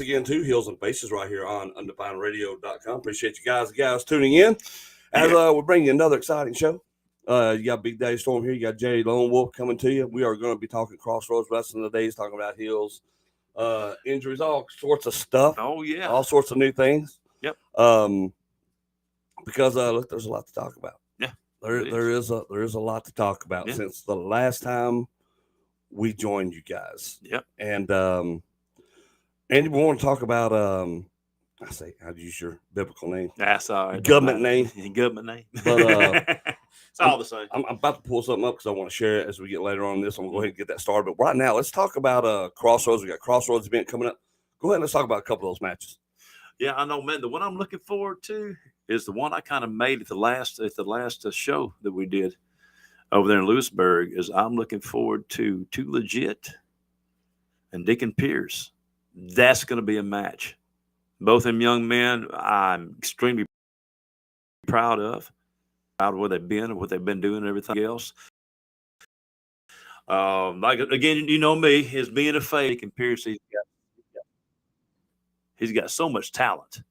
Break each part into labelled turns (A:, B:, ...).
A: again to Heels and Faces right here on UndefinedRadio.com. Appreciate you guys tuning in as we bring you another exciting show. You got Big Daddy Storm here. You got Jay Lone Wolf coming to you. We are going to be talking Crossroads wrestling today. He's talking about heels, injuries, all sorts of stuff.
B: Oh yeah,
A: all sorts of new things.
B: Yep.
A: Because look, there's a lot to talk about.
B: Yeah,
A: there is a lot to talk about since the last time we joined you guys.
B: Yep.
A: And we want to talk about I'd use your biblical name.
B: That's all right.
A: Government name.
B: Government name.
A: But
B: it's all the same.
A: I'm about to pull something up because I want to share it as we get later on in this. I'm going to go ahead and get that started. But right now, let's talk about Crossroads. We got Crossroads event coming up. Go ahead and let's talk about a couple of those matches.
B: Yeah, I know, man. The one I'm looking forward to is the one I kind of made at the last show that we did over there in Lewisburg. Is I'm looking forward to Too Legit and Deacon Pierce. That's going to be a match. Both them young men, I'm extremely proud of where they've been and what they've been doing and everything else. Like again, you know me, as being a fake, and Pierce, he's got so much talent.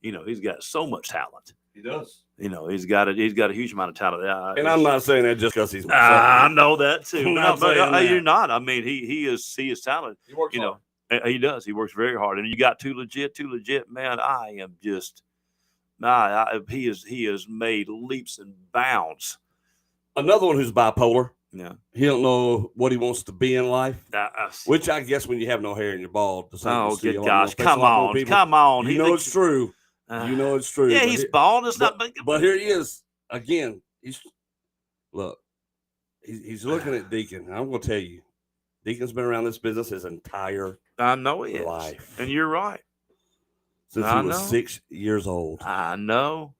B: You know, he's got so much talent.
A: He does.
B: You know, he's got a huge amount of talent.
A: And I'm not saying that just because he's.
B: I know that too.
A: But
B: you're not. I mean, he is talented.
A: He works hard.
B: He does. He works very hard. And you got Too Legit, man. I am just. He has made leaps and bounds.
A: Another one who's bipolar.
B: Yeah.
A: He don't know what he wants to be in life. Which I guess when you have no hair and you're bald.
B: Oh, good gosh. Come on.
A: You know it's true. It's true.
B: Yeah, he's bald. It's not.
A: But here he is. Again, he's looking at Deacon. I'm going to tell you, Deacon's been around this business his entire life.
B: And you're right.
A: Since he was 6 years old.
B: I know.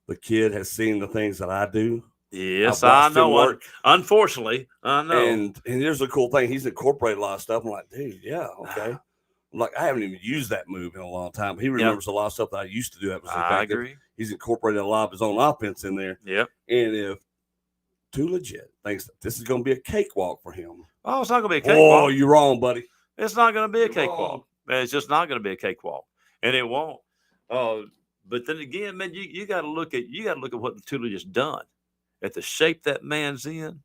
A: The kid has seen the things that I do.
B: Yes, I know. Unfortunately, I know.
A: And here's the cool thing. He's incorporated a lot of stuff. I'm like, dude, yeah, okay. I'm like, I haven't even used that move in a long time. He remembers a lot of stuff that I used to do.
B: I agree.
A: He's incorporated a lot of his own offense in there.
B: Yep.
A: And if Too Legit thinks that this is going to be a cakewalk for him.
B: Oh, it's not going to be a cakewalk.
A: Oh, you're wrong, buddy.
B: It's not going to be a cakewalk. It's just not going to be a cakewalk. And it won't. But then again, man, you got to look at what the Too Legit's done, at the shape that man's in,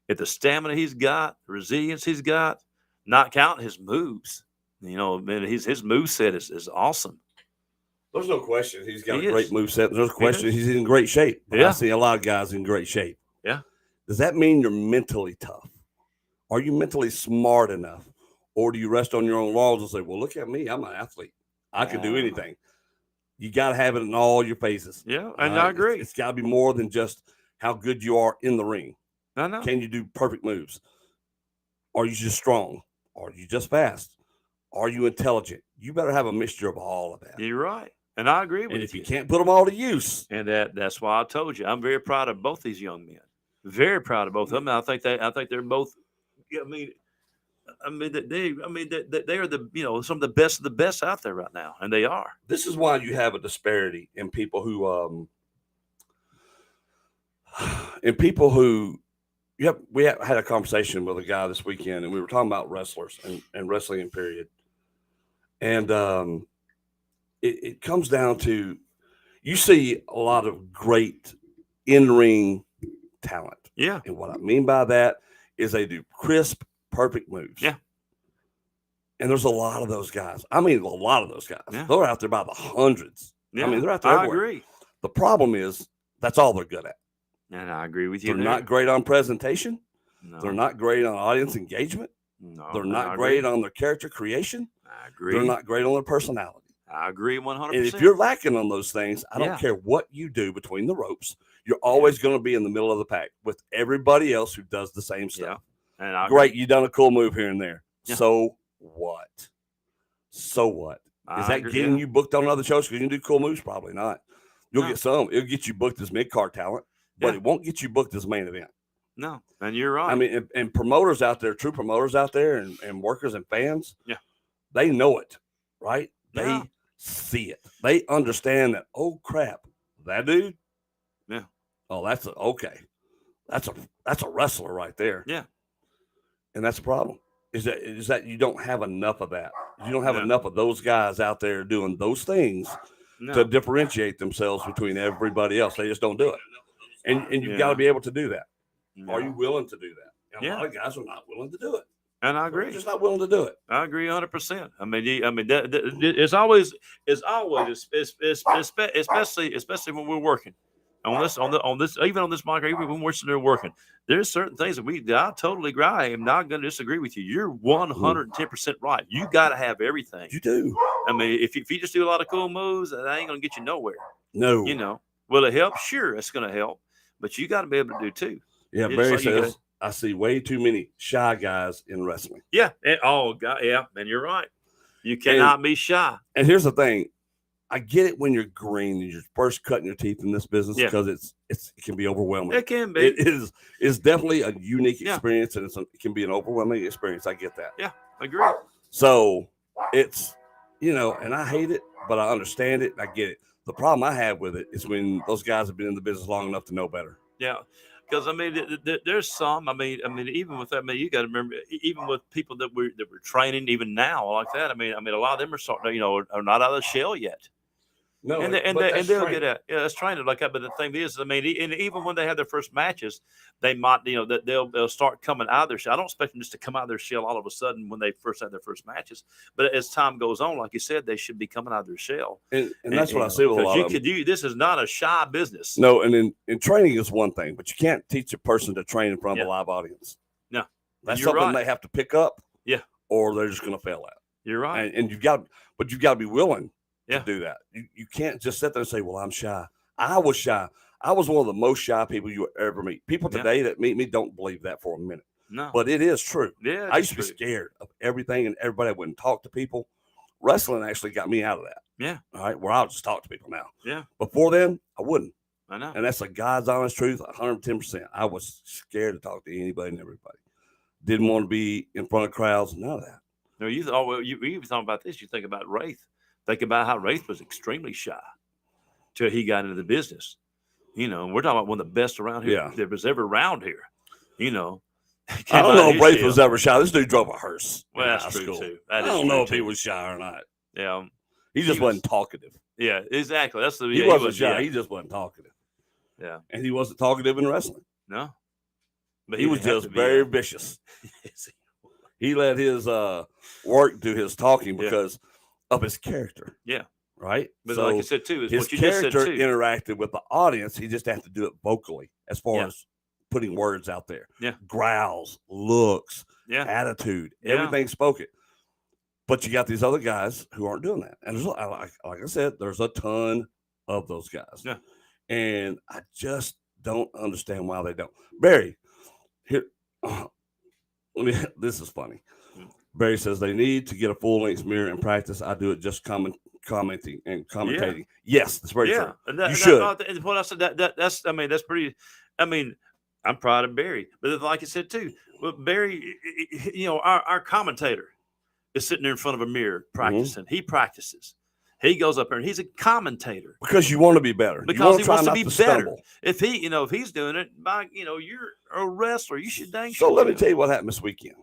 B: at the stamina he's got, the resilience he's got, not counting his moves. You know, man, his moveset is awesome.
A: There's no question he's got a great moveset. There's no question he's in great shape. I see a lot of guys in great shape.
B: Yeah.
A: Does that mean you're mentally tough? Are you mentally smart enough? Or do you rest on your own laurels and say, well, look at me. I'm an athlete. I can do anything. You got to have it in all your phases.
B: Yeah, and I agree.
A: It's got to be more than just how good you are in the ring.
B: I know.
A: Can you do perfect moves? Are you just strong? Are you just fast? Are you intelligent? You better have a mixture of all of that.
B: You're right. And I agree with you.
A: And if you can't put them all to use.
B: And that's why I told you, I'm very proud of both these young men. Very proud of both of them. I think they're both, they are the, some of the best out there right now. And they are.
A: This is why you have a disparity in people who, we had a conversation with a guy this weekend, and we were talking about wrestlers and wrestling in period. And it comes down to, you see a lot of great in-ring talent.
B: Yeah.
A: And what I mean by that is they do crisp, perfect moves.
B: Yeah.
A: And there's a lot of those guys. I mean, a lot of those guys.
B: Yeah.
A: They're out there by the hundreds.
B: Yeah.
A: I mean, they're out there everywhere.
B: I agree.
A: The problem is that's all they're good at.
B: And I agree with you.
A: They're not great on presentation.
B: No.
A: They're not great on audience engagement.
B: No.
A: They're not great on their character creation.
B: I agree.
A: They're not great on their personality.
B: I agree 100%.
A: And if you're lacking on those things, I don't care what you do between the ropes. You're always going to be in the middle of the pack with everybody else who does the same stuff.
B: Yeah. And
A: great, you done a cool move here and there.
B: Yeah.
A: So what? So what? Is that getting you booked on other shows? Because you can do cool moves? Probably not. You'll get some. It'll get you booked as mid-card talent, but it won't get you booked as main event.
B: No, and you're right.
A: I mean, and promoters out there, true promoters out there, and workers and fans, they know it, right?
B: Yeah.
A: They see it. They understand that, oh, crap, that dude?
B: Yeah.
A: Oh, that's a wrestler right there.
B: Yeah.
A: And that's a problem. is that you don't have enough of that. You don't have
B: No.
A: enough of those guys out there doing those things
B: No.
A: to differentiate themselves between everybody else. They just don't do it. And you've got to be able to do that.
B: Yeah.
A: Are you willing to do that? And a
B: Yeah.
A: lot of guys are not willing to do it.
B: And I
A: They're
B: agree.
A: just not willing to do it.
B: I agree 100%. I mean, it's always, especially when we're working on this, even on this mic, even when we're sitting there working. There's certain things that I totally agree. I am not going to disagree with you. You're 110% right. You got to have everything.
A: You do.
B: I mean, if you just do a lot of cool moves, that ain't going to get you nowhere.
A: No.
B: You know, will it help? Sure, it's going to help, but you got to be able to do too.
A: Yeah, Barry says, I see way too many shy guys in wrestling.
B: Yeah. And you're right. You cannot be shy.
A: And here's the thing. I get it when you're green and you're first cutting your teeth in this business because it can be overwhelming.
B: It can be.
A: It's definitely a unique experience, and it can be an overwhelming experience. I get that.
B: Yeah, I agree.
A: So it's, and I hate it, but I understand it. I get it. The problem I have with it is when those guys have been in the business long enough to know better.
B: Yeah. Because I mean, there's some. I mean, even with that, you got to remember, even with people that we're training, even now, like that. I mean, a lot of them are starting, are not out of the shell yet.
A: No,
B: and they'll get out. Yeah, that's training like that. But the thing is, I mean, and even when they have their first matches, they might, that they'll start coming out of their shell. I don't expect them just to come out of their shell all of a sudden when they first have their first matches. But as time goes on, like you said, they should be coming out of their shell.
A: And that's what I see with a lot of them.
B: This is not a shy business.
A: No, and in training is one thing, but you can't teach a person to train in front of a live audience.
B: No,
A: that's something they have to pick up.
B: Yeah,
A: or they're just going to fail at.
B: You're right,
A: and you've got to be willing. To do that. You can't just sit there and say, well, I'm shy. I was shy. I was one of the most shy people you would ever meet. People today that meet me don't believe that for a minute.
B: No.
A: But it is true.
B: Yeah.
A: I used to be scared of everything and everybody. I wouldn't talk to people. Wrestling actually got me out of that.
B: Yeah.
A: All right. Where I'll just talk to people now.
B: Yeah.
A: Before then, I wouldn't.
B: I know.
A: And that's a God's honest truth, 110%. I was scared to talk to anybody and everybody. Didn't want to be in front of crowds. None of that.
B: No, you even talking about this. You think about Wraith. Think about how Wraith was extremely shy till he got into the business. We're talking about one of the best around here that was ever around here. I
A: don't know if Wraith was ever shy. This dude drove a hearse.
B: Well, that's true too.
A: I don't know if he was shy or not.
B: Yeah,
A: he just wasn't talkative.
B: Yeah, exactly.
A: He wasn't shy. He just wasn't talkative.
B: Yeah,
A: and he wasn't talkative in wrestling.
B: No,
A: but he was just very vicious. He let his work do his talking because of his character.
B: Yeah.
A: Right.
B: But like I said too, is
A: his
B: what you
A: character
B: just said too.
A: Interacted with the audience. He just had to do it vocally as far as putting words out there.
B: Yeah.
A: Growls, looks, attitude, everything spoken. But you got these other guys who aren't doing that. And there's, like I said, there's a ton of those guys.
B: Yeah.
A: And I just don't understand why they don't. Barry, here, this is funny. Barry says they need to get a full-length mirror and practice. I do it just commenting and commentating. Yeah. Yes, that's very true. You should.
B: What I said, that's pretty. I'm proud of Barry, but like I said too, Barry, our commentator is sitting there in front of a mirror practicing. Mm-hmm. He practices. He goes up there and he's a commentator
A: because you want to be better.
B: Because he wants to be better. If he's doing it, you're a wrestler. You should dang.
A: So let me tell you what happened this weekend.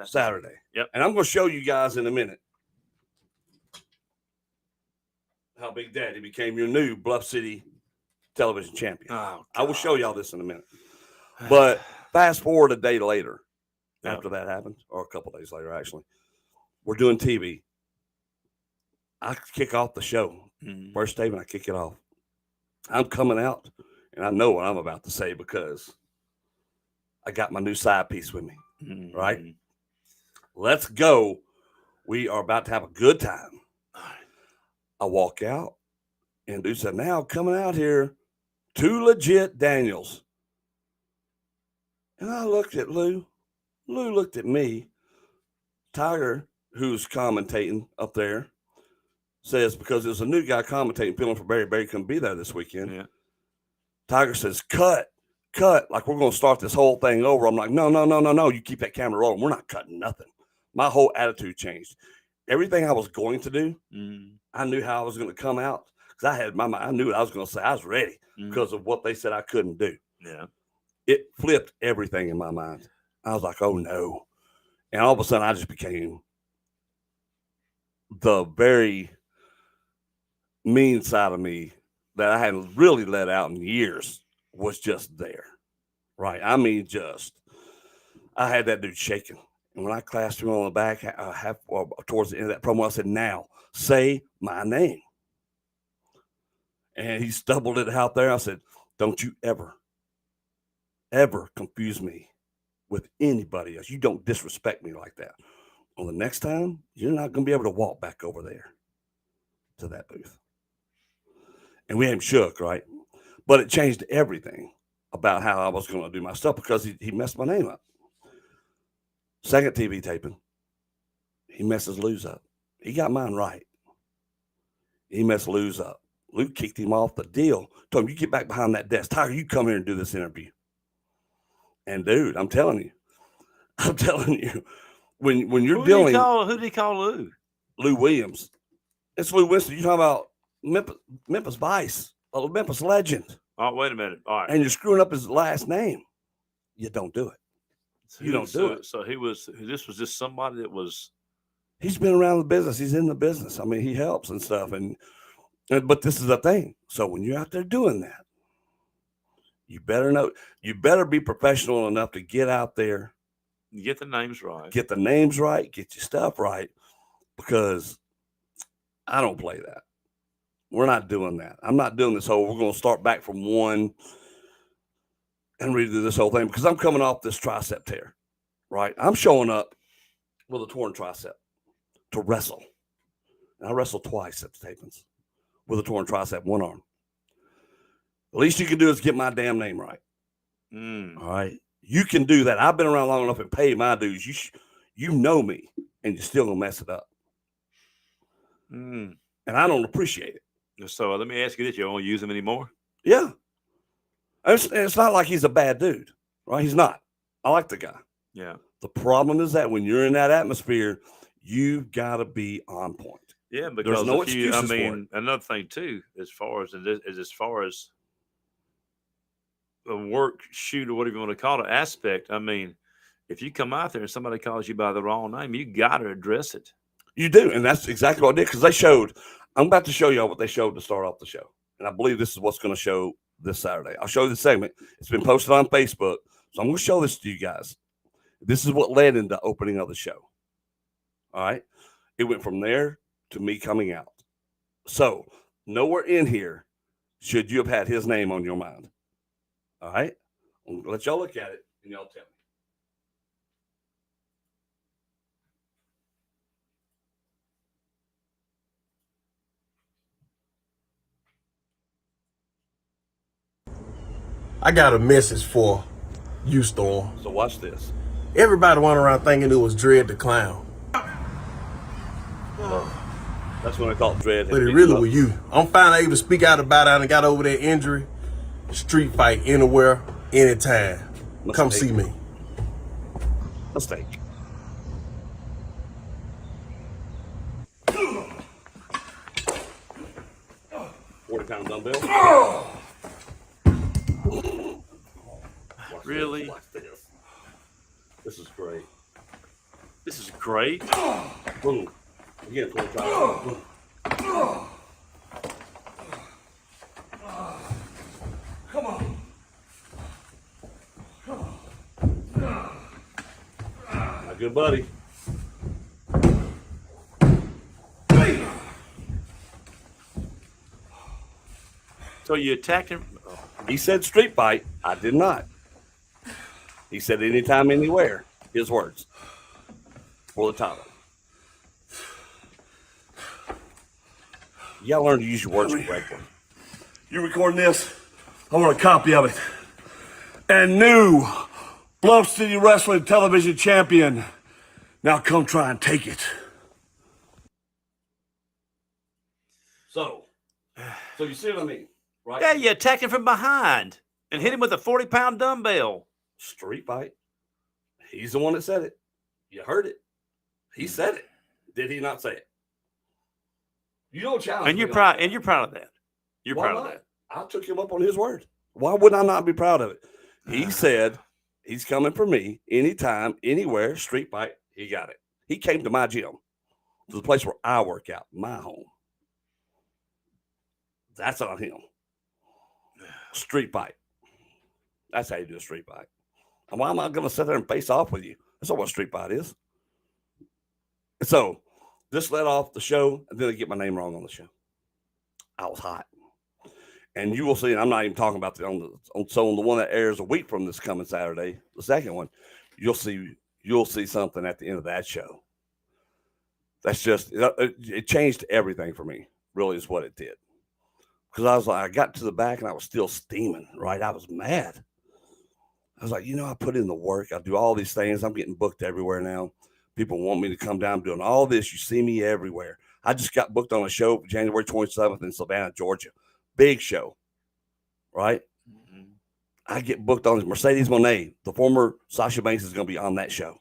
B: Saturday.
A: Yep. And I'm going to show you guys in a minute how Big Daddy became your new Bluff City television champion.
B: Oh,
A: I will show y'all this in a minute. But fast forward a day later, after that happened, or a couple days later, actually, we're doing TV. I kick off the show. Mm-hmm. First statement, I kick it off. I'm coming out, and I know what I'm about to say because I got my new side piece with me. Mm-hmm. Right? Let's go. We are about to have a good time. I walk out, and dude said, now coming out here, Too Legit Daniels. And I looked at Lou. Lou looked at me. Tiger, who's commentating up there, says, because there's a new guy commentating, filling for Barry. Barry couldn't be there this weekend.
B: Yeah.
A: Tiger says, cut. Like we're going to start this whole thing over. I'm like, no. You keep that camera rolling. We're not cutting nothing. My whole attitude changed. Everything I was going to do, I knew how I was going to come out because I had my mind. I knew what I was going to say. I was ready because of what they said I couldn't do.
B: Yeah.
A: It flipped everything in my mind. I was like, oh no. And all of a sudden, I just became the very mean side of me that I hadn't really let out in years was just there, right? I mean, I had that dude shaking. And when I clasped him on the back towards the end of that promo, I said, now say my name. And he stumbled it out there. I said, don't you ever confuse me with anybody else. You don't disrespect me like that. Well, the next time, you're not going to be able to walk back over there to that booth. And we ain't shook, right? But it changed everything about how I was going to do my stuff because he messed my name up. Second TV taping, he messes Lou's up. He got mine right. He messed Lou's up. Lou kicked him off the deal. Told him, you get back behind that desk. Tiger, you come here and do this interview. And dude, I'm telling you, when you're dealing,
B: who did he call Lou?
A: Lou Williams. It's Lou Winston. You're talking about Memphis Vice, a Memphis legend.
B: Oh, wait a minute. All right.
A: And you're screwing up his last name. You don't do it. You don't do it.
B: So this was just somebody that was.
A: He's been around the business. He's in the business. I mean, he helps and stuff. But this is the thing. So when you're out there doing that, you better be professional enough to get out there.
B: Get the names right.
A: Get your stuff right. Because I don't play that. We're not doing that. I'm not doing this whole, we're going to start back from one and redo this whole thing because I'm coming off this tricep tear, right? I'm showing up with a torn tricep to wrestle. And I wrestled twice at the tapings with a torn tricep, one arm. The least you can do is get my damn name right. All right? You can do that. I've been around long enough and paid my dues. You know me, and you're still going to mess it up. And I don't appreciate it.
B: So let me ask you this. You don't use him anymore?
A: Yeah. It's not like he's a bad dude, right? He's not. I like the guy.
B: Yeah.
A: The problem is that when you're in that atmosphere, you've got to be on point.
B: Yeah, because
A: there's no excuses for it.
B: Another thing too, as far as the work, shoot, or whatever you want to call it, aspect. I mean, if you come out there and somebody calls you by the wrong name, you got to address it.
A: You do, and that's exactly what I did because I'm about to show y'all what they showed to start off the show, and I believe this is what's going to show this Saturday. I'll show you the segment. It's been posted on Facebook, so I'm going to show this to you guys. This is what led into opening of the show. All right, it went from there to me coming out. So nowhere in here should you have had his name on your mind. All right, I'm going to let y'all look at it, and y'all tell me.
C: I got a message for you, Storm.
A: So watch this.
C: Everybody went around thinking it was Dread the Clown.
A: That's what I call Dread.
C: But it really was you. I'm finally able to speak out about it and got over that injury. Street fight anywhere, anytime. Come see me.
A: Mistake. £40 dumbbell.
B: Really?
A: This is great.
B: This is great.
A: Boom. Again, 25. Boom. Come on. My good buddy.
B: So you attacked him?
A: He said street fight. I did not. He said anytime, anywhere. His words. For the title. You gotta learn to use your words correctly. You recording this? I want a copy of it. And new Bluff City Wrestling Television Champion. Now come try and take it. So you see what I mean, right?
B: Yeah, you attacked him from behind and hit him with a 40-pound dumbbell.
A: Street fight. He's the one that said it. You heard it. He said it. Did he not say it? You don't challenge.
B: And you're proud. And you're proud of that. You're proud of that.
A: I took him up on his word. Why would I not be proud of it? He said he's coming for me anytime, anywhere. Street fight. He got it. He came to my gym, to the place where I work out, my home. That's on him. Street fight. That's how you do a street fight. And why am I going to sit there and face off with you? That's not what a street fight is. So this led off the show, and then I get my name wrong on the show. I was hot. And you will see, and I'm not even talking about on the one that airs a week from this coming Saturday, the second one, you'll see something at the end of that show. That's just, it changed everything for me, really is what it did. Because I was like, I got to the back and I was still steaming, right? I was mad. I was like, I put in the work. I do all these things. I'm getting booked everywhere now. People want me to come down doing all this. You see me everywhere. I just got booked on a show January 27th in Savannah, Georgia. Big show, right? Mm-hmm. I get booked on Mercedes Moné. The former Sasha Banks is going to be on that show.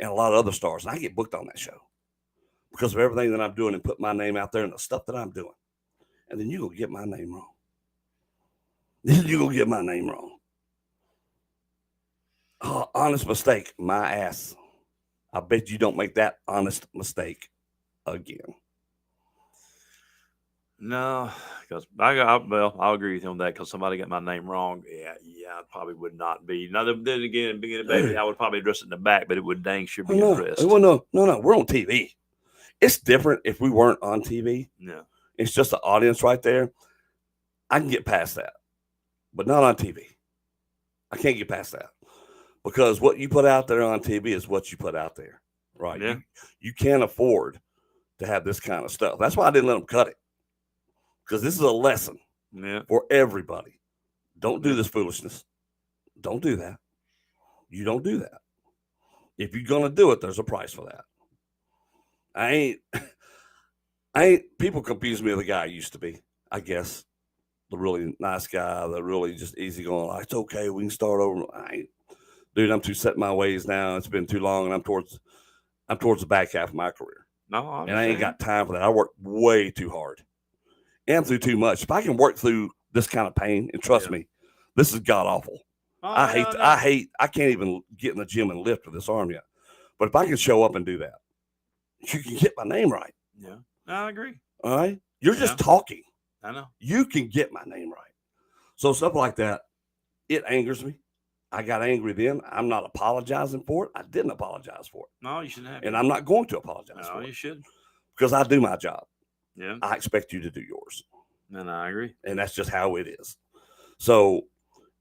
A: And a lot of other stars. And I get booked on that show because of everything that I'm doing and put my name out there and the stuff that I'm doing. And then you're going to get my name wrong. You're going to get my name wrong. Oh, honest mistake, my ass. I bet you don't make that honest mistake again.
B: No, because I'll agree with you on that because somebody got my name wrong. Yeah, it probably would not be. Now, then again, being a baby, I would probably address it in the back, but it would dang sure be addressed.
A: Well, no, we're on TV. It's different if we weren't on TV.
B: No.
A: It's just an audience right there. I can get past that, but not on TV. I can't get past that because what you put out there on TV is what you put out there, right?
B: Yeah.
A: You can't afford to have this kind of stuff. That's why I didn't let them cut it because this is a lesson for everybody. Don't do this foolishness. Don't do that. You don't do that. If you're going to do it, there's a price for that. I ain't, people confuse me with the guy I used to be, I guess. The really nice guy, the really just easygoing, like, it's okay, we can start over. Dude, I'm too set in my ways now. It's been too long, and I'm towards the back half of my career.
B: No,
A: and I ain't got time for that. I work way too hard and through too much. If I can work through this kind of pain, and trust me, this is god awful. I can't even get in the gym and lift with this arm yet. But if I can show up and do that, you can get my name right.
B: Yeah, I agree.
A: All right? You're just talking.
B: I know.
A: You can get my name right. So stuff like that, it angers me. I got angry then. I'm not apologizing for it. I didn't apologize for it.
B: No, you shouldn't have.
A: And I'm not going to apologize for it.
B: No, you should.
A: Because I do my job.
B: Yeah.
A: I expect you to do yours.
B: And I agree.
A: And that's just how it is. So,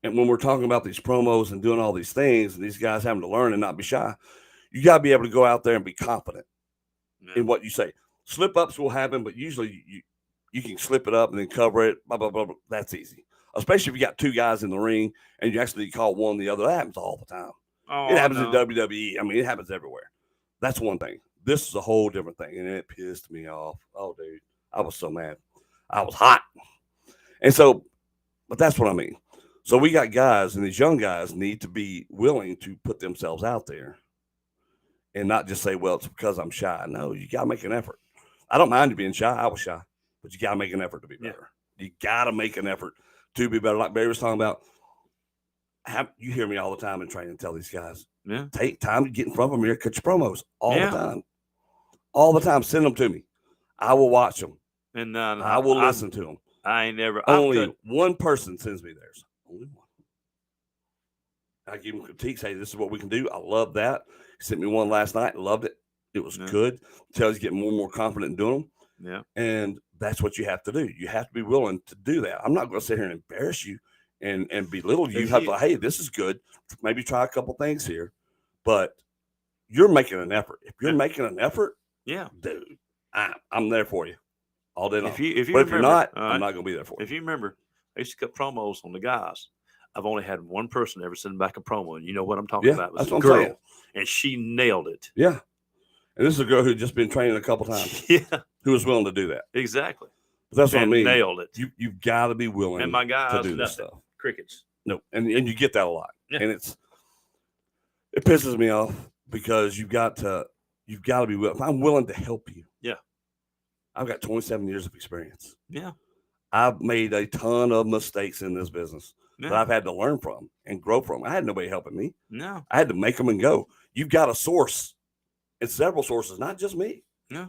A: and when we're talking about these promos and doing all these things and these guys having to learn and not be shy, you got to be able to go out there and be confident in what you say. Slip-ups will happen, but usually you can slip it up and then cover it, blah, blah, blah, blah. That's easy. Especially if you got two guys in the ring and you actually call one the other. That happens all the time. It happens in WWE. I mean, it happens everywhere. That's one thing. This is a whole different thing, and it pissed me off. Oh, dude, I was so mad. I was hot. And so, but that's what I mean. So we got guys, and these young guys need to be willing to put themselves out there and not just say, well, it's because I'm shy. No, you got to make an effort. I don't mind you being shy. I was shy. But you got to make an effort to be better. Yeah. You got to make an effort to be better. Like Barry was talking about, you hear me all the time in training, tell these guys, take time to get in front of a mirror, cut your promos all the time. All the time. Send them to me. I will watch them.
B: And
A: I will listen to them.
B: I ain't never.
A: Only one person sends me theirs. Only one. I give them critiques. Hey, this is what we can do. I love that. He sent me one last night. Loved it. It was good. Tell he's getting more and more confident in doing them.
B: Yeah.
A: And that's what you have to do. You have to be willing to do that. I'm not going to sit here and embarrass you and belittle you. You have to, hey, this is good. Maybe try a couple things here. But you're making an effort. If you're making an effort, dude, I'm there for you all day long. But if you're not, I'm not going to be there for you.
B: If you remember, I used to cut promos on the guys. I've only had one person ever send back a promo, and you know what I'm talking about. It was a girl, and she nailed it.
A: Yeah. And this is a girl who had just been training a couple times. Who was willing to do that.
B: Exactly.
A: But that's what I mean.
B: Nailed it.
A: You've got to be willing
B: and my guys,
A: to do this stuff.
B: Crickets.
A: No. And you get that a lot. Yeah. And it pisses me off because you've got to be willing. If I'm willing to help you.
B: Yeah.
A: I've got 27 years of experience.
B: Yeah.
A: I've made a ton of mistakes in this business that I've had to learn from and grow from. I had nobody helping me.
B: No.
A: I had to make them and go. You've got a source and several sources, not just me,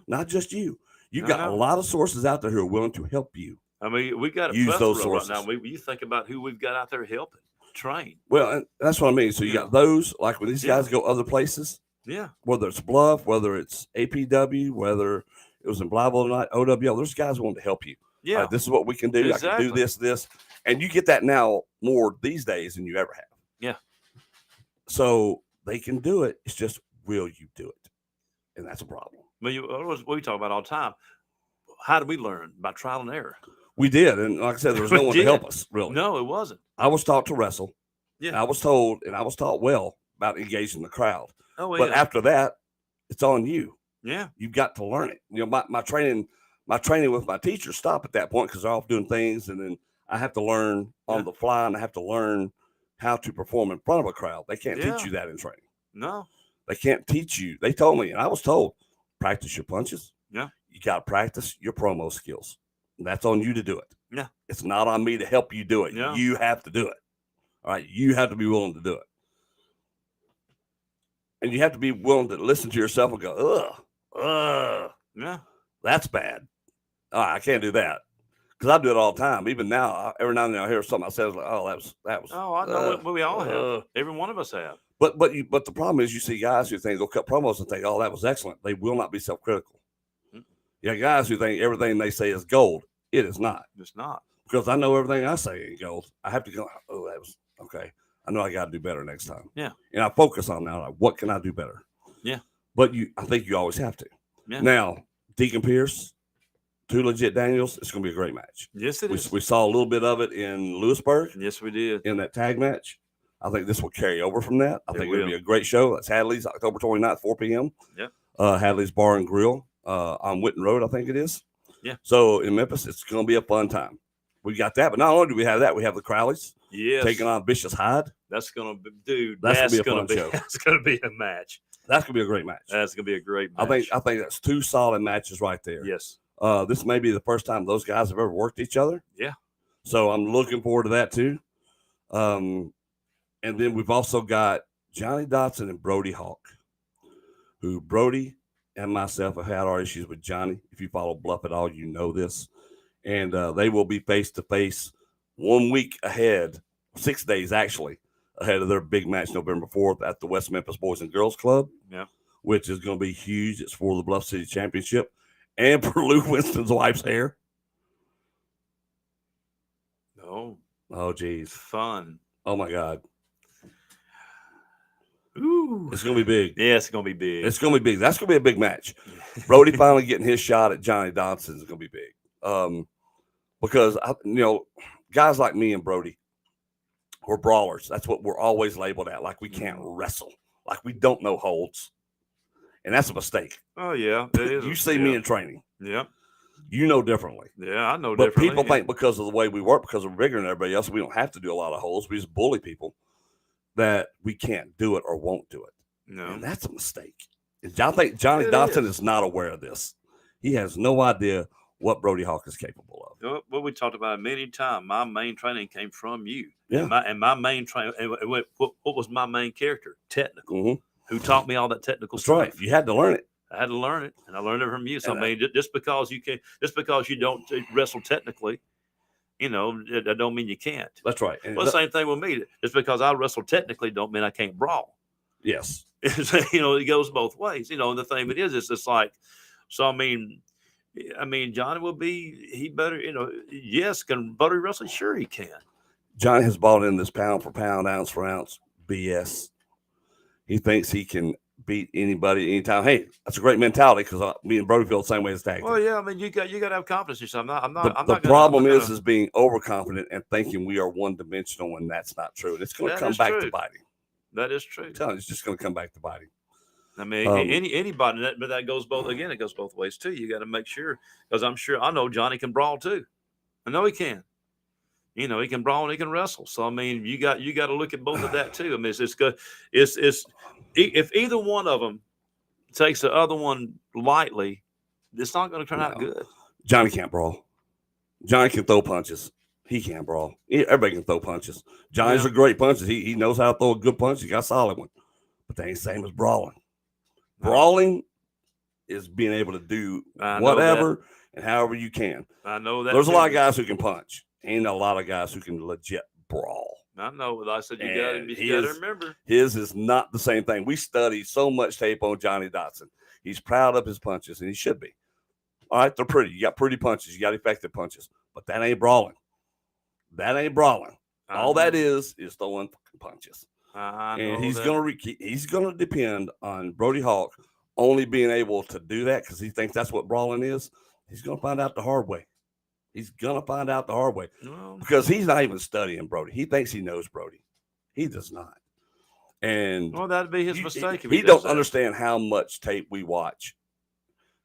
A: not just you. You got a lot of sources out there who are willing to help you.
B: I mean, we got a
A: use those
B: plethora
A: sources.
B: right now. You think about who we've got out there helping, train.
A: Well, and that's what I mean. So you got those, like when these guys go other places, whether it's Bluff, whether it's APW, whether it was in Blyville tonight, OWL, there's guys wanting to help you.
B: Yeah.
A: This is what we can do.
B: Exactly.
A: I can do this. And you get that now more these days than you ever have.
B: Yeah.
A: So they can do it. It's just, will you do it? And that's a problem.
B: But we talk about all the time. How did we learn? By trial and error.
A: We did. And like I said, there was no one to help us, really.
B: No, it wasn't.
A: I was taught to wrestle.
B: Yeah.
A: I was told, and I was taught well about engaging the crowd.
B: Oh, well,
A: but after that, it's on you.
B: Yeah.
A: You've got to learn it. You know, my training with my teachers stop at that point because they're off doing things. And then I have to learn on the fly, and I have to learn how to perform in front of a crowd. They can't teach you that in training.
B: No.
A: They can't teach you. They told me, and I was told, practice your punches.
B: Yeah.
A: You got to practice your promo skills. And that's on you to do it.
B: Yeah.
A: It's not on me to help you do it.
B: Yeah.
A: You have to do it. All right. You have to be willing to do it. And you have to be willing to listen to yourself and go,
B: yeah,
A: that's bad. I can't do that. Because I do it all the time. Even now, every now and then I hear something I say, like, that was.
B: Oh, I know what we all have. Every one of us have.
A: But the problem is you see guys who think they'll cut promos and think, that was excellent. They will not be self-critical. Mm-hmm. You got guys who think everything they say is gold. It is not.
B: It's not. Because
A: I know everything I say ain't gold. I have to go, that was okay. I know I got to do better next time.
B: Yeah.
A: And I focus on that. Like, what can I do better?
B: Yeah.
A: But I think you always have to.
B: Yeah.
A: Now, Deacon Pierce, Two Legit Daniels, it's going to be a great match.
B: Yes, it is.
A: We saw a little bit of it in Lewisburg.
B: Yes, we did.
A: In that tag match. I think this will carry over from that. I think it'll be a great show. That's Hadley's, October 29th, 4 p.m.
B: Yeah.
A: Hadley's Bar and Grill on Whitten Road, I think it is.
B: Yeah.
A: So in Memphis, it's going to be a fun time. We got that. But not only do we have that, we have the Crowleys taking on Vicious Hyde.
B: That's going to be, dude,
A: that's going to be a fun show.
B: That's going to be a match.
A: That's going to be a great match.
B: That's going to be a great match.
A: I think that's two solid matches right there.
B: Yes.
A: This may be the first time those guys have ever worked each other.
B: Yeah.
A: So I'm looking forward to that too. And then we've also got Johnny Dotson and Brody Hawk, who Brody and myself have had our issues with Johnny. If you follow Bluff at all, you know this. And they will be face-to-face 1 week ahead, 6 days actually, ahead of their big match November 4th at the West Memphis Boys and Girls Club, which is going to be huge. It's for the Bluff City Championship and for Lou Winston's wife's hair. Oh, geez.
B: Fun.
A: Oh, my God.
B: Ooh.
A: It's going to be big.
B: Yeah, it's going to be big.
A: It's going to be big. That's going to be a big match. Brody finally getting his shot at Johnny Dodson is going to be big. Because, guys like me and Brody, we're brawlers. That's what we're always labeled at. Like we can't wrestle. Like we don't know holds. And that's a mistake.
B: Oh, yeah. It is.
A: You see me in training.
B: Yeah.
A: You know differently.
B: Yeah, I know
A: but
B: differently.
A: People think because of the way we work, because we're bigger than everybody else, we don't have to do a lot of holds. We just bully people that we can't do it or won't do it.
B: No.
A: And that's a mistake. And I think Johnny Dodson is not aware of this. He has no idea what Brody Hawk is capable of.
B: Well, we talked about it many times. My main training came from you.
A: Yeah.
B: And my main training, what was my main character? Technical.
A: Mm-hmm.
B: Who taught me all that technical
A: That's
B: stuff.
A: Right. You had to learn it.
B: I had to learn it, and I learned it from you. So, I mean, just because you don't wrestle technically, that don't mean you can't.
A: That's right.
B: Well, the same thing with me. Just because I wrestle technically don't mean I can't brawl.
A: Yes.
B: It goes both ways. And the thing of it is, it's just like, so I mean, Johnny will be, he better, yes, can Buddy wrestle? Sure he can.
A: Johnny has bought in this pound for pound, ounce for ounce BS. He thinks he can beat anybody anytime. Hey, that's a great mentality because me and Brody feel the same way as tag team.
B: Well, yeah, I mean, you got to have confidence in yourself.
A: The problem is being overconfident and thinking we are one dimensional when that's not true. And it's going to come back to bite him.
B: That is true.
A: I'm telling you, it's just going to come back to bite him.
B: I mean, anybody, but that goes both. Again, it goes both ways too. You got to make sure, because I know Johnny can brawl too. I know he can. He can brawl and he can wrestle. So I mean, you got to look at both of that too. I mean, it's good. It's if either one of them takes the other one lightly, it's not going to turn out good.
A: Johnny can't brawl. Johnny can throw punches. He can't brawl. Everybody can throw punches. Johnny's are great punches. He knows how to throw a good punch. He got a solid one, but they ain't the same as brawling. Brawling is being able to do whatever and however you can.
B: I know that.
A: There's a lot of guys who can punch. Ain't a lot of guys who can legit brawl.
B: I know. Like I said, you got to remember.
A: His is not the same thing. We study so much tape on Johnny Dotson. He's proud of his punches, and he should be. All right, they're pretty. You got pretty punches. You got effective punches. But that ain't brawling. That ain't brawling. All that is throwing punches. And he's gonna depend on Brody Hawk only being able to do that because he thinks that's what brawling is. He's gonna find out the hard way. Because he's not even studying Brody. He thinks he knows Brody. He does not. And
B: that'd be his mistake.
A: He don't understand how much tape we watch,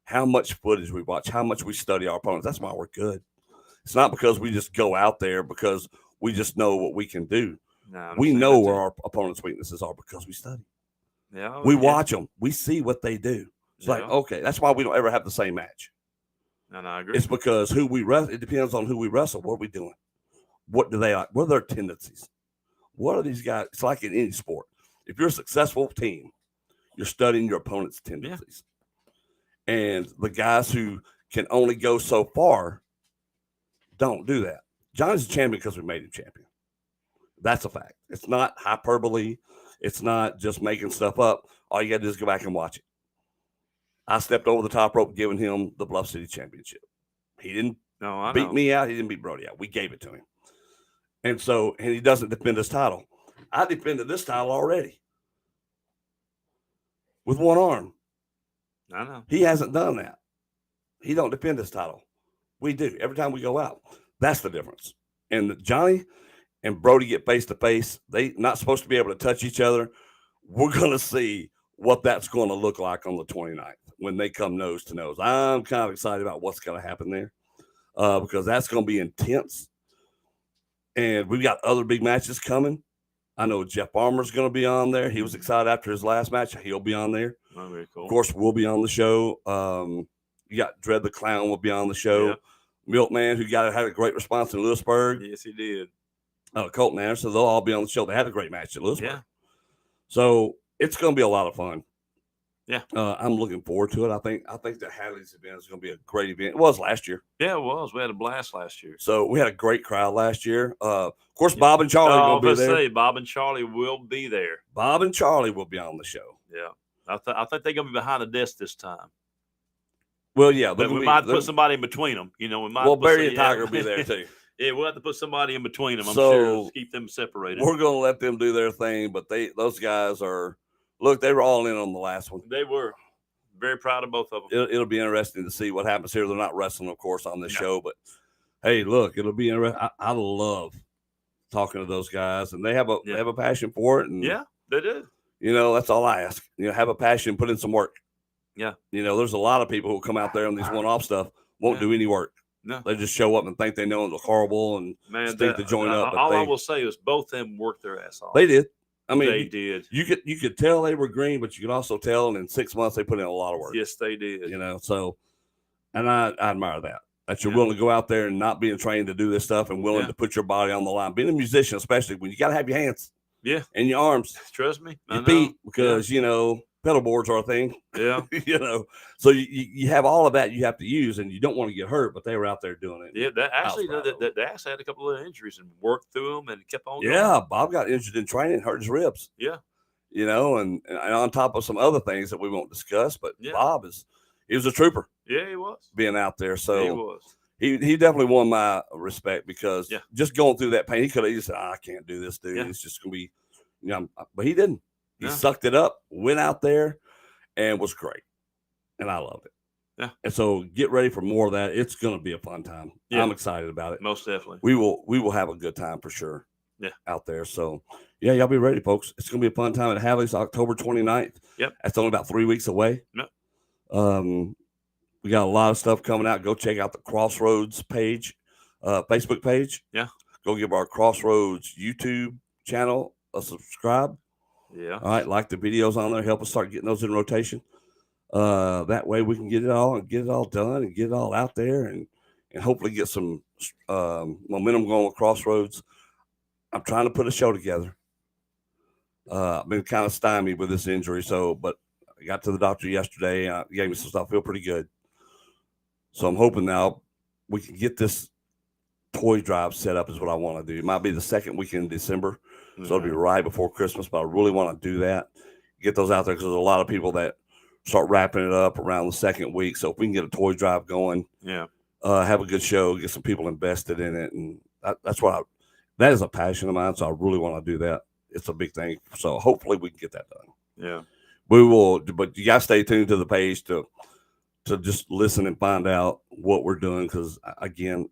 A: how much footage we watch, how much we study our opponents. That's why we're good. It's not because we just go out there because we just know what we can do. No, we know where our opponents' weaknesses are because we study.
B: Yeah,
A: we watch them. We see what they do. It's like, okay, that's why we don't ever have the same match.
B: And I agree.
A: It's because who we wrestle. It depends on who we wrestle. What are we doing? What do they like? What are their tendencies? What are these guys? It's like in any sport. If you're a successful team, you're studying your opponent's tendencies. Yeah. And the guys who can only go so far don't do that. Johnny's a champion because we made him champion. That's a fact. It's not hyperbole. It's not just making stuff up. All you got to do is go back and watch it. I stepped over the top rope giving him the Bluff City Championship. He didn't beat me out. He didn't beat Brody out. We gave it to him. And he doesn't defend his title. I defended this title already with one arm.
B: I know.
A: He hasn't done that. He don't defend his title. We do. Every time we go out. That's the difference. And Johnny and Brody get face-to-face. They not supposed to be able to touch each other. We're going to see what that's going to look like on the 29th when they come nose to nose. I'm kind of excited about what's going to happen there because that's going to be intense. And we've got other big matches coming. I know Jeff Armour's going to be on there. He was excited after his last match. He'll be on there.
B: Oh, very cool.
A: Of course, we'll be on the show. You got Dread the Clown will be on the show. Yep. Milkman, who had a great response in Lewisburg.
B: Yes, he did.
A: Colton Anderson, they'll all be on the show. They had a great match at Lewisburg.
B: Yeah.
A: So it's going to be a lot of fun.
B: Yeah.
A: I'm looking forward to it. I think the Hadley's event is going to be a great event. It was last year.
B: Yeah, it was. We had a blast last year.
A: So we had a great crowd last year. Of course, Bob and Charlie will be there.
B: Bob and Charlie will be there.
A: Bob and Charlie will be on the show.
B: Yeah. I think they're going to be behind the desk this time.
A: Well, yeah.
B: We might put somebody in between them. We might.
A: Well, Barry and Tiger will be there too.
B: Yeah, we'll have to put somebody in between them. I'm sure to keep them separated.
A: We're going to let them do their thing, but those guys are. Look, they were all in on the last one.
B: They were. Very proud of both of them.
A: It'll be interesting to see what happens here. They're not wrestling, of course, on this show, but hey, look, it'll be interesting. I love talking to those guys, and they have a passion for it. And
B: yeah, they do.
A: That's all I ask. Have a passion, put in some work.
B: Yeah.
A: There's a lot of people who come out there on these one-off stuff, won't do any work.
B: No.
A: They just show up and think they know and look horrible and think to join up. But
B: I will say is both of them worked their ass off.
A: They did. I mean,
B: they did.
A: You could tell they were green, but you could also tell, and in 6 months they put in a lot of work.
B: Yes, they did.
A: So, and I admire that you're willing to go out there and not being trained to do this stuff and willing to put your body on the line. Being a musician, especially when you got to have your hands, and your arms.
B: Trust me,
A: your feet, because pedal boards are a thing.
B: Yeah,
A: so you have all of that you have to use, and you don't want to get hurt, but they were out there doing it.
B: Yeah, they actually had a couple of injuries and worked through them and kept on.
A: Yeah, Bob got injured in training, hurt his ribs.
B: Yeah,
A: and on top of some other things that we won't discuss, but Bob he was a trooper.
B: Yeah, he was being
A: out there. So
B: he was.
A: He definitely won my respect because just going through that pain, he could have said, I can't do this, dude. It's just gonna be, but he didn't. He sucked it up, went out there, and was great. And I loved it.
B: Yeah.
A: And so get ready for more of that. It's going to be a fun time. Yeah. I'm excited about it.
B: Most definitely.
A: We will have a good time for sure.
B: Yeah.
A: Out there. So, y'all be ready, folks. It's going to be a fun time at Hadley's October 29th.
B: Yep.
A: That's only about 3 weeks away.
B: Yep.
A: We got a lot of stuff coming out. Go check out the Crossroads page, Facebook page.
B: Yeah.
A: Go give our Crossroads YouTube channel a subscribe.
B: Yeah.
A: All right. Like the videos on there. Help us start getting those in rotation. That way we can get it all done and get it all out there and hopefully get some momentum going with Crossroads. I'm trying to put a show together. I've been kind of stymied with this injury. But I got to the doctor yesterday. Gave me some stuff. I feel pretty good. So I'm hoping now we can get this toy drive set up is what I want to do. It might be the second weekend in December. So it'll be right before Christmas, but I really want to do that. Get those out there because there's a lot of people that start wrapping it up around the second week. So if we can get a toy drive going, have a good show, get some people invested in it. And that is a passion of mine. So I really want to do that. It's a big thing. So hopefully we can get that done.
B: Yeah.
A: We will, but you got to stay tuned to the page to just listen and find out what we're doing. Because again,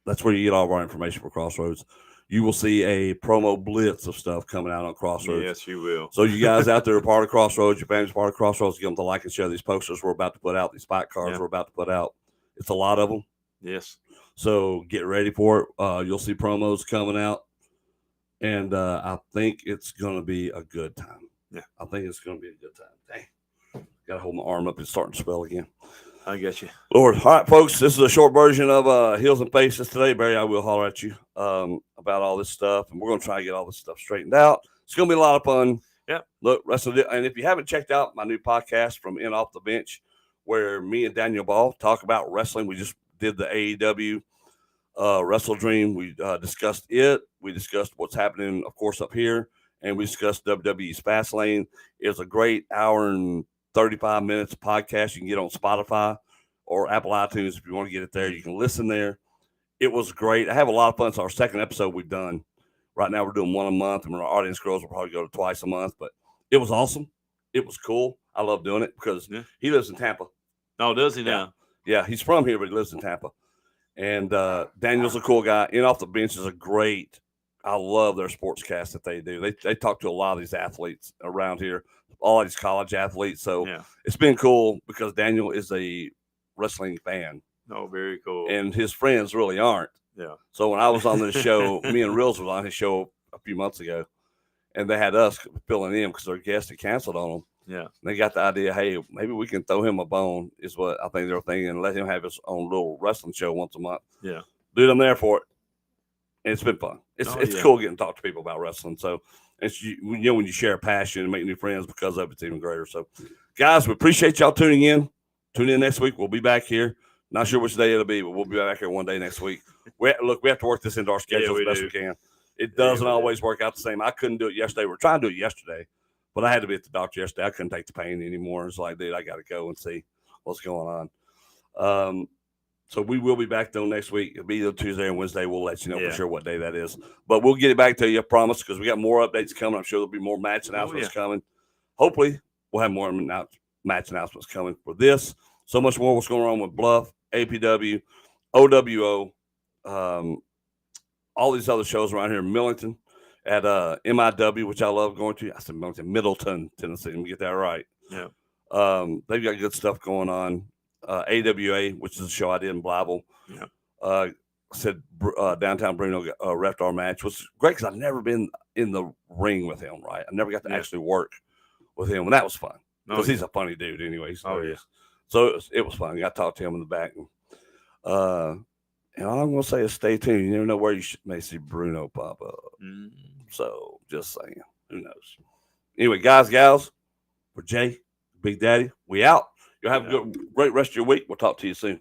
A: that's where you get all of our information for Crossroads. You will see a promo blitz of stuff coming out on Crossroads.
B: Yes, you will.
A: So you guys out there are part of Crossroads, your family's part of Crossroads, get them to like and share these posters we're about to put out, these spike cards we're about to put out. It's a lot of them.
B: Yes. So get ready for it. You'll see promos coming out. And I think it's going to be a good time. Yeah. I think it's going to be a good time. Dang. Got to hold my arm up. It's starting to swell again. I get you.
A: Lord. All right, folks, this is a short version of Heels and Faces today. Barry, I will holler at you about all this stuff, and we're going to try to get all this stuff straightened out. It's going to be a lot of fun.
B: Yeah.
A: Look, wrestling. And if you haven't checked out my new podcast from In Off the Bench, where me and Daniel Ball talk about wrestling, we just did the AEW Wrestle Dream. We discussed it. We discussed what's happening, of course, up here, and we discussed WWE's Fastlane. It was a great hour and 35 minutes podcast. You can get on Spotify or Apple iTunes if you want to get it there. You can listen there. It was great. I have a lot of fun. It's our second episode we've done. Right now we're doing one a month, and our audience girls will probably go to twice a month. But it was awesome. It was cool. I love doing it because he lives in Tampa.
B: Oh, does he now?
A: Yeah, he's from here, but he lives in Tampa. And Daniel's a cool guy. In Off the Bench is a great. I love their sportscast that they do. They talk to a lot of these athletes around here, all these college athletes. So it's been cool because Daniel is a wrestling fan.
B: Oh, very cool.
A: And his friends really aren't. Yeah. So when I was on this show, me and Reels was on his show a few months ago, and they had us filling in because their guest had canceled on them. Yeah. And they got the idea, hey, maybe we can throw him a bone, is what I think they're thinking, and let him have his own little wrestling show once a month. Yeah. Dude, I'm there for it. And it's been fun. It's cool getting to talk to people about wrestling. So it's when you share a passion and make new friends because of it, it's even greater. So, guys, we appreciate y'all tuning in. Tune in next week. We'll be back here. Not sure which day it'll be, but we'll be back here one day next week. We have to work this into our schedule as best we can. It doesn't always work out the same. I couldn't do it yesterday. We were trying to do it yesterday, but I had to be at the doctor yesterday. I couldn't take the pain anymore. It's like, dude, I got to go and see what's going on. So we will be back, though, next week. It'll be either Tuesday and Wednesday. We'll let you know for sure what day that is. But we'll get it back to you, I promise, because we got more updates coming. I'm sure there'll be more match announcements coming. Hopefully, we'll have more match announcements coming for this. So much more what's going on with Bluff, APW, OWO, all these other shows around here in Millington at MIW, which I love going to. I said Millington, Middleton, Tennessee. Let me get that right. Yeah. They've got good stuff going on. AWA, which is a show I did in Blytheville. Yeah. Said Downtown Bruno refed our match, which was great because I've never been in the ring with him, right? I never got to actually work with him, and that was fun because he's a funny dude anyway. So it was fun. I talked to him in the back. And all I'm going to say is stay tuned. You never know where you may see Bruno pop up. So just saying. Who knows? Anyway, guys, gals, for Jay, Big Daddy, we out. You'll have a great rest of your week. We'll talk to you soon.